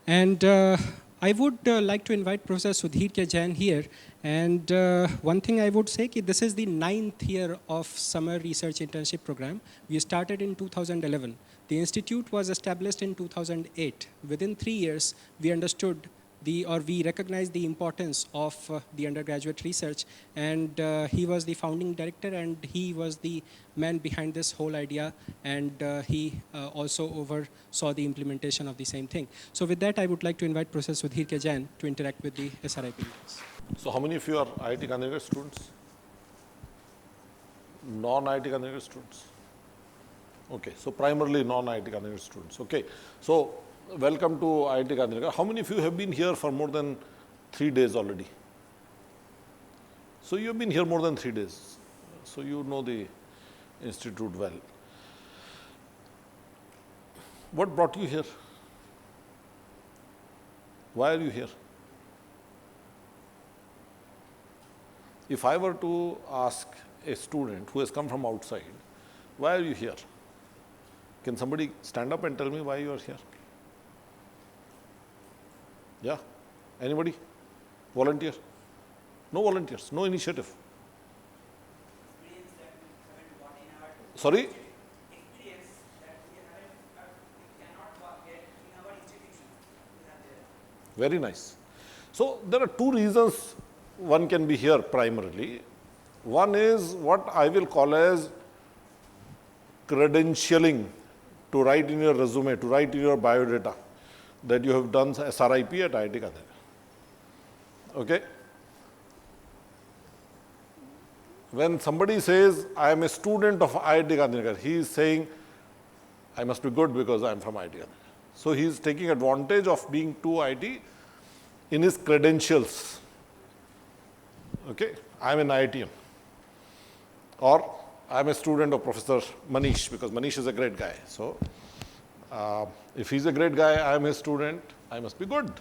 And I would like to invite Professor Sudhir Jain here. And one thing I would say, this is the 9th year of summer research internship program. We started in 2011. The institute was established in 2008. Within 3 years, we understood we recognized the importance of the undergraduate research, and he was the founding director, and he was the man behind this whole idea, and he also oversaw the implementation of the same thing. So with that, I would like to invite Professor Sudhir Jain to interact with the SRIP. So how many of you are IIT Gandhinagar students? Non-IIT Gandhinagar students? Okay, so primarily non-IIT Gandhinagar students. Okay, so welcome to IIT Gandhinagar. How many of you have been here for more than 3 days already? So you have been here more than 3 days. So you know the institute well. What brought you here? Why are you here? If I were to ask a student who has come from outside, why are you here? Can somebody stand up and tell me why you are here? Yeah? Anybody? Volunteer? No volunteers, no initiative. Sorry? Experience that we cannot get in our institutions. Very nice. So there are 2 reasons one can be here primarily. One is what I will call as credentialing, to write in your resume, to write in your biodata that you have done SRIP at IIT Gandhinagar. Okay? When somebody says, I am a student of IIT Gandhinagar, he is saying, I must be good because I am from IIT Gandhinagar. So he is taking advantage of being to IIT in his credentials. Okay? I am an IITian. Or I am a student of Professor Manish, because Manish is a great guy. So if he's a great guy, I am his student, I must be good.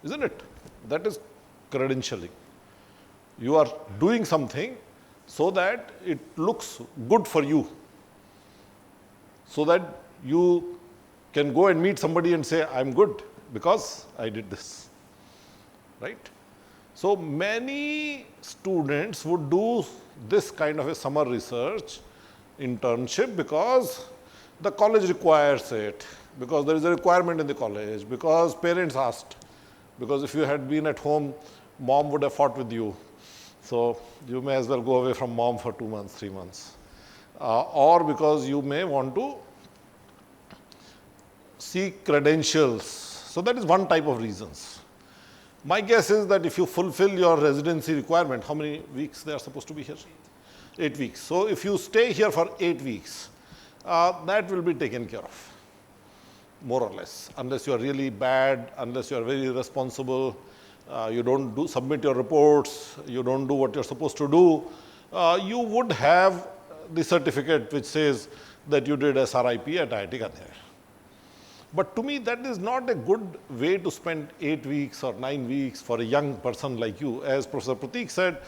Isn't it? That is credentialing. You are doing something so that it looks good for you, so that you can go and meet somebody and say, I'm good because I did this. Right? So many students would do this kind of a summer research internship because the college requires it, because there is a requirement in the college, because parents asked, because if you had been at home, mom would have fought with you. So you may as well go away from mom for 2 months, 3 months. Or because you may want to seek credentials. So that is one type of reasons. My guess is that if you fulfill your residency requirement, how many weeks they are supposed to be here? 8 weeks. So if you stay here for 8 weeks, that will be taken care of, more or less, unless you are really bad, unless you are very irresponsible, you don't submit your reports, you don't do what you're supposed to do, you would have the certificate which says that you did SRIP at IIT Gandhinagar. But to me, that is not a good way to spend 8 weeks or 9 weeks for a young person like you. As Professor Prateek said,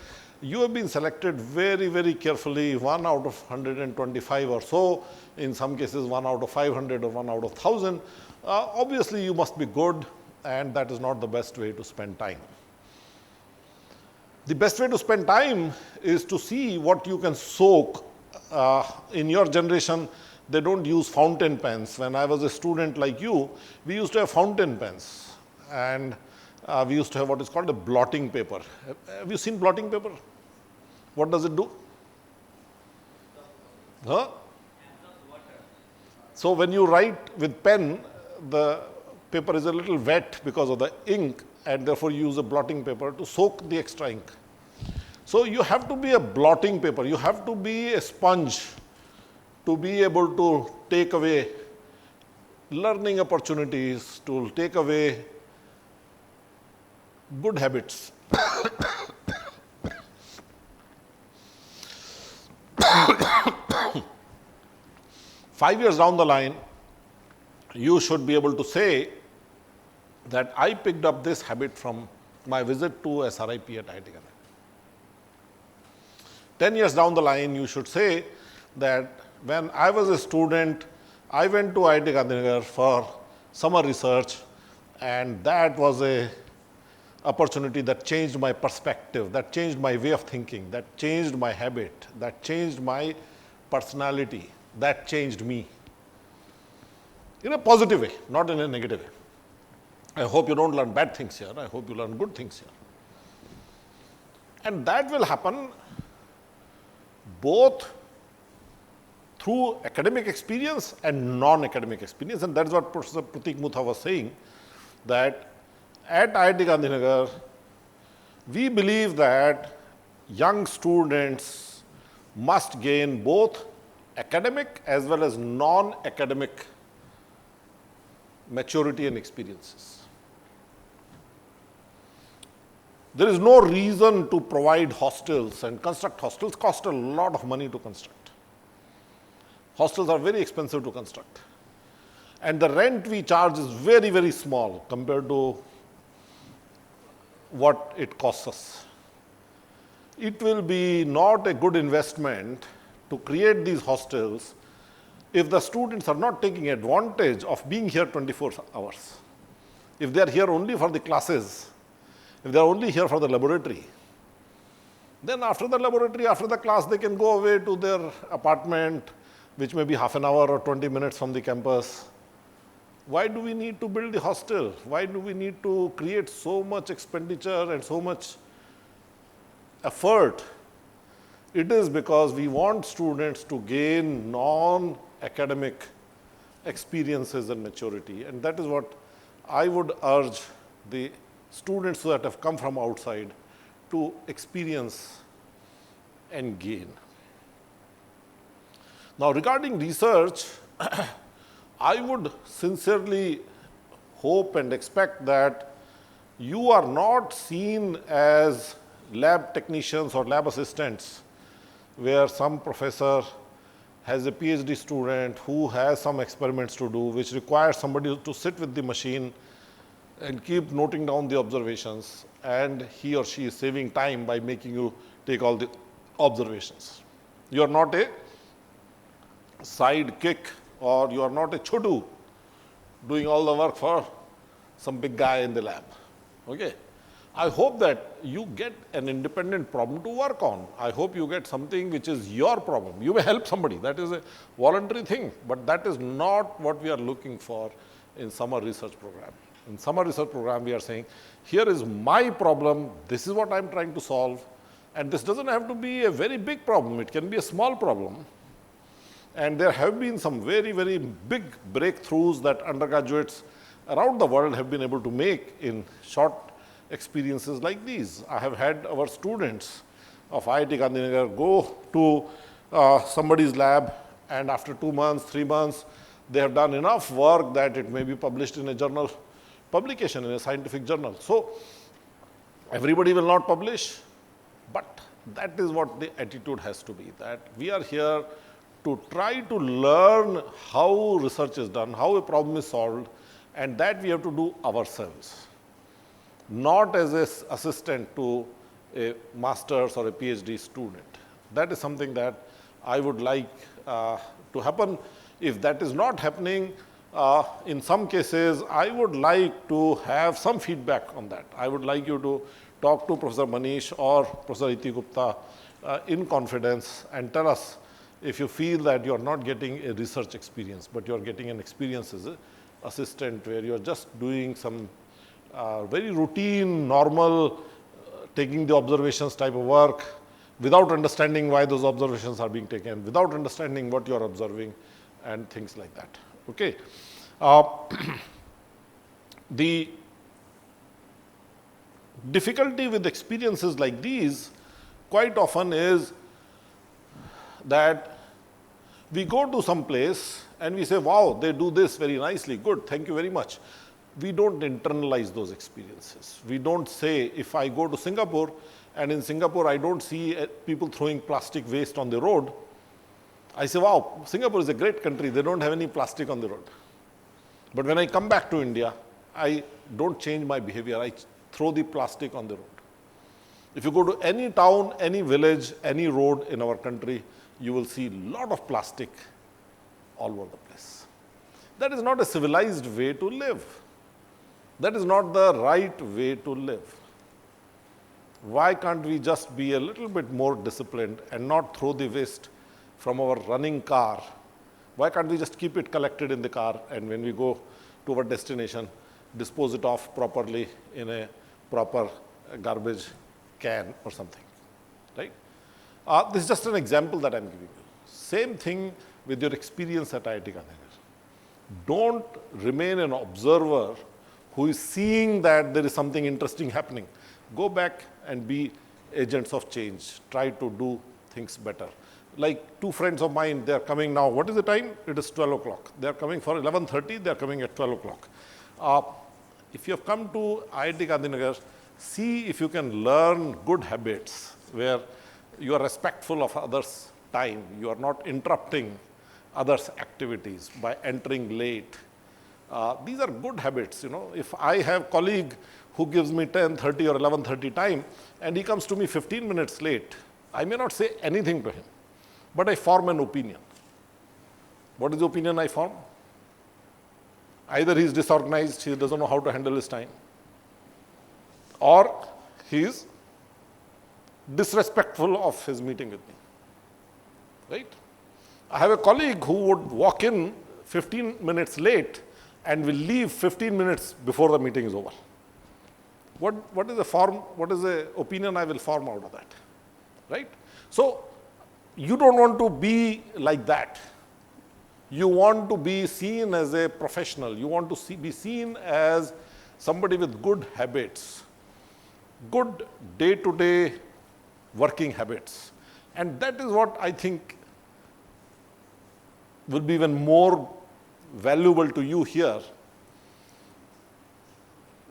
you have been selected very, very carefully, 1 out of 125 or so, in some cases 1 out of 500 or 1 out of 1,000. Obviously, you must be good, and that is not the best way to spend time. The best way to spend time is to see what you can soak. In your generation, they don't use fountain pens. When I was a student like you, we used to have fountain pens, and we used to have what is called a blotting paper. Have you seen blotting paper? What does it do? Huh? So when you write with pen, the paper is a little wet because of the ink, and therefore you use a blotting paper to soak the extra ink. So you have to be a blotting paper. You have to be a sponge to be able to take away learning opportunities, to take away good habits. 5 years down the line, you should be able to say that I picked up this habit from my visit to SRIP at IIT Gandhinagar. 10 years down the line, you should say that when I was a student, I went to IIT Gandhinagar for summer research, And that was a opportunity that changed my perspective, that changed my way of thinking, that changed my habit, that changed my personality, that changed me. In a positive way, not in a negative way. I hope you don't learn bad things here. I hope you learn good things here. And that will happen both through academic experience and non-academic experience. And that's what Professor Pratik Mutha was saying, that at IIT Gandhinagar, we believe that young students must gain both academic as well as non-academic maturity and experiences. There is no reason to provide hostels and construct hostels. Cost a lot of money to construct. Hostels are very expensive to construct. And the rent we charge is very, very small compared to what it costs us. It will be not a good investment to create these hostels if the students are not taking advantage of being here 24 hours. If they are here only for the classes, if they are only here for the laboratory, then after the laboratory, after the class, they can go away to their apartment, which may be half an hour or 20 minutes from the campus. Why do we need to build the hostel? Why do we need to create so much expenditure and so much effort? It is because we want students to gain non-academic experiences and maturity. And that is what I would urge the students that have come from outside to experience and gain. Now, regarding research, I would sincerely hope and expect that you are not seen as lab technicians or lab assistants, where some professor has a PhD student who has some experiments to do, which requires somebody to sit with the machine and keep noting down the observations, and he or she is saving time by making you take all the observations. You are not a sidekick, or you are not a chodu doing all the work for some big guy in the lab. Okay? I hope that you get an independent problem to work on. I hope you get something which is your problem. You may help somebody. That is a voluntary thing, but that is not what we are looking for in summer research program. In summer research program, we are saying, here is my problem. This is what I am trying to solve. And this doesn't have to be a very big problem. It can be a small problem. And there have been some very, very big breakthroughs that undergraduates around the world have been able to make in short experiences like these. I have had our students of IIT Gandhinagar go to somebody's lab, and after 2 months, 3 months, they have done enough work that it may be published in a journal publication, in a scientific journal. So everybody will not publish, but that is what the attitude has to be, that we are here to try to learn how research is done, how a problem is solved, and that we have to do ourselves, not as an assistant to a master's or a PhD student. That is something that I would like to happen. If that is not happening, in some cases, I would like to have some feedback on that. I would like you to talk to Professor Manish or Professor Iti Gupta in confidence and tell us if you feel that you are not getting a research experience, but you are getting an experience as an assistant where you are just doing some very routine, normal, taking the observations type of work without understanding why those observations are being taken, without understanding what you are observing, and things like that. Okay. The difficulty with experiences like these quite often is that we go to some place and we say, wow, they do this very nicely, good, thank you very much. We don't internalize those experiences. We don't say, if I go to Singapore, and in Singapore I don't see people throwing plastic waste on the road, I say, wow, Singapore is a great country, they don't have any plastic on the road. But when I come back to India, I don't change my behavior, I throw the plastic on the road. If you go to any town, any village, any road in our country, you will see a lot of plastic all over the place. That is not a civilized way to live. That is not the right way to live. Why can't we just be a little bit more disciplined and not throw the waste from our running car? Why can't we just keep it collected in the car, and when we go to our destination, dispose it off properly in a proper garbage can or something, right? This is just an example that I'm giving you. Same thing with your experience at IIT Gandhinagar. Don't remain an observer who is seeing that there is something interesting happening. Go back and be agents of change. Try to do things better. Like 2 friends of mine, they are coming now. What is the time? It is 12 o'clock. They are coming for 11:30. They are coming at 12 o'clock. If you have come to IIT Gandhinagar, see if you can learn good habits where you are respectful of others' time. You are not interrupting others' activities by entering late. These are good habits. If I have colleague who gives me 10:30 or 11:30 time and he comes to me 15 minutes late, I may not say anything to him, but I form an opinion. What is the opinion I form? Either he is disorganized, he doesn't know how to handle his time, or he is disrespectful of his meeting with me, right? I have a colleague who would walk in 15 minutes late and will leave 15 minutes before the meeting is over. What is the opinion I will form out of that, right? So you don't want to be like that. You want to be seen as a professional. You want to be seen as somebody with good habits, good day-to-day working habits. And that is what I think will be even more valuable to you here.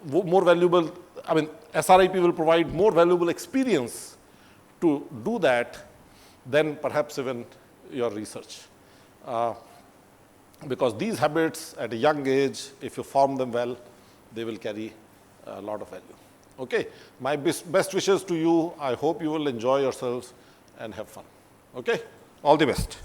More valuable, SRIP will provide more valuable experience to do that than perhaps even your research. Because these habits at a young age, if you form them well, they will carry a lot of value. Okay, my best wishes to you. I hope you will enjoy yourselves and have fun. Okay, all the best.